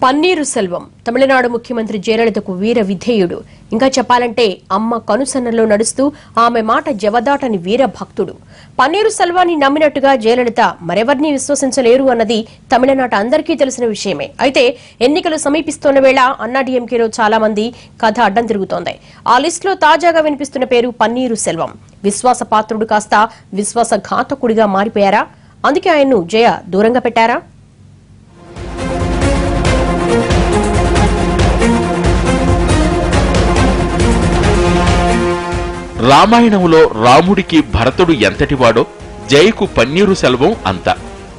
పన్నీరు సెల్వం తమిళనాడు ముఖ్యమంత్రి జయలలితకు వీర విధేయుడు. ఇంకా చెప్పాలంటే అమ్మ కనుసన్నలో నడుస్తూ ఆమె మాట జవదాటని వీర భక్తుడు. పన్నీరు సెల్వాన్ని నమ్మినట్టుగా జయలలిత మరెవరిని విశ్వసించలేరు అన్నది తమిళనాట అందరికీ తెలిసిన విషయమే. అయితే ఎన్నికలు సమీపిస్తున్న వేళ అన్నాడీఎంకేలో చాలా మంది కథ అడ్డం తిరుగుతోంది. ఆ లిస్టులో తాజాగా వినిపిస్తున్న పేరు పన్నీరు సెల్వం. విశ్వాసపాత్రుడు కాస్త విశ్వాసఘాతకుడిగా మారిపోయారా? అందుకే ఆయన్ను జయ దూరంగా పెట్టారా? రామాయణంలో రాముడికి భరతుడు ఎంతటివాడో జయకు పన్నీరు సెల్వం అంత.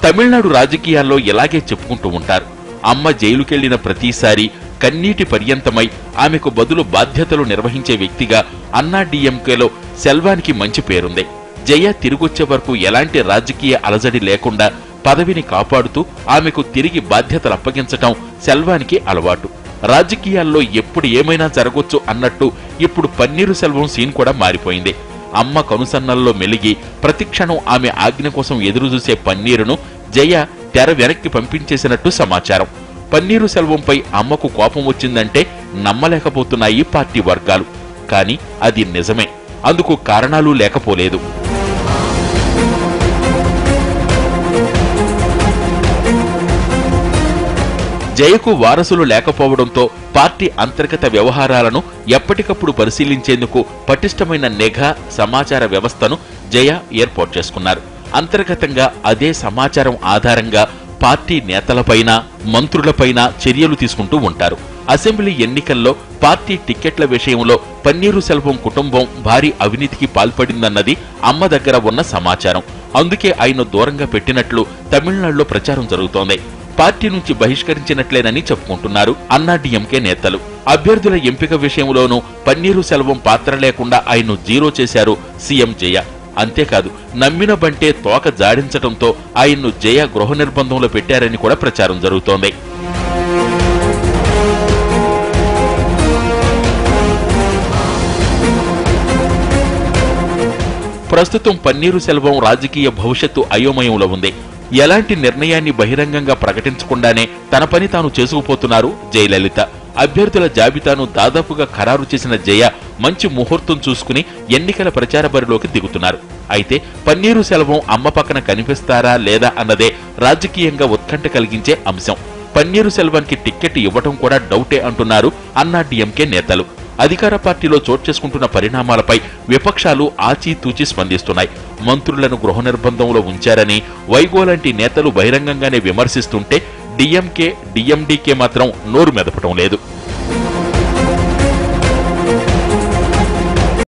తమిళనాడు రాజకీయాల్లో ఇలాగే చెప్పుకుంటూ ఉంటారు. అమ్మ జైలుకెళ్లిన ప్రతిసారి కన్నీటి పర్యంతమై ఆమెకు బదులు బాధ్యతలు నిర్వహించే వ్యక్తిగా అన్నాడీఎంకేలో సెల్వానికి మంచి పేరుంది. జయ తిరిగొచ్చే వరకు ఎలాంటి రాజకీయ అలజడి లేకుండా పదవిని కాపాడుతూ ఆమెకు తిరిగి బాధ్యతలు అప్పగించటం సెల్వానికి అలవాటు. రాజకీయాల్లో ఎప్పుడు ఏమైనా జరగొచ్చు అన్నట్టు ఇప్పుడు పన్నీరు సెల్వం సీన్ కూడా మారిపోయింది. అమ్మ కనుసన్నల్లో మెలిగి ప్రతిక్షణం ఆమె ఆజ్ఞ కోసం ఎదురుచూసే పన్నీరును జయ తెర వెనక్కి పంపించేసినట్టు సమాచారం. పన్నీరు సెల్వంపై అమ్మకు కోపం వచ్చిందంటే నమ్మలేకపోతున్నాయి పార్టీ వర్గాలు. కానీ అది నిజమే. అందుకు కారణాలు లేకపోలేదు. జయకు వారసులు లేకపోవడంతో పార్టీ అంతర్గత వ్యవహారాలను ఎప్పటికప్పుడు పరిశీలించేందుకు పటిష్టమైన నిఘా సమాచార వ్యవస్థను జయ ఏర్పాటు చేసుకున్నారు. అంతర్గతంగా అదే సమాచారం ఆధారంగా పార్టీ నేతలపైన మంత్రులపైన చర్యలు తీసుకుంటూ ఉంటారు. అసెంబ్లీ ఎన్నికల్లో పార్టీ టిక్కెట్ల విషయంలో పన్నీరు సెల్వం కుటుంబం భారీ అవినీతికి పాల్పడిందన్నది అమ్మ దగ్గర ఉన్న సమాచారం. అందుకే ఆయన దూరంగా పెట్టినట్లు తమిళనాడులో ప్రచారం జరుగుతోంది. పార్టీ నుంచి బహిష్కరించినట్లేనని చెప్పుకుంటున్నారు అన్నాడీఎంకే నేతలు. అభ్యర్థుల ఎంపిక విషయంలోనూ పన్నీరు సెల్వం పాత్ర లేకుండా ఆయన్ను జీరో చేశారు సీఎం జయ. అంతేకాదు, నమ్మిన బంటే తోక జాడించడంతో ఆయన్ను జయ గృహ నిర్బంధంలో పెట్టారని కూడా ప్రచారం జరుగుతోంది. ప్రస్తుతం పన్నీరు సెల్వం రాజకీయ భవిష్యత్తు అయోమయంలో ఉంది. ఎలాంటి నిర్ణయాన్ని బహిరంగంగా ప్రకటించకుండానే తన పని తాను చేసుకుపోతున్నారు జయలలిత. అభ్యర్థుల జాబితాను దాదాపుగా ఖరారు చేసిన జయ మంచి ముహూర్తం చూసుకుని ఎన్నికల ప్రచార బరిలోకి దిగుతున్నారు. అయితే పన్నీరు సెల్వం అమ్మ పక్కన కనిపిస్తారా లేదా అన్నదే రాజకీయంగా ఉత్కంఠ కలిగించే అంశం. పన్నీరు సెల్వానికి టిక్కెట్ ఇవ్వటం కూడా డౌటే అంటున్నారు అన్నాడీఎంకే నేతలు. అధికార పార్టీలో చోటు చేసుకుంటున్న పరిణామాలపై విపక్షాలు ఆచితూచి స్పందిస్తున్నాయి. మంత్రులను గృహ నిర్బంధంలో ఉంచారని వైగో లాంటి నేతలు బహిరంగంగానే విమర్శిస్తుంటే డిఎంకే, డిఎండీకే మాత్రం నోరు మెదపటం లేదు.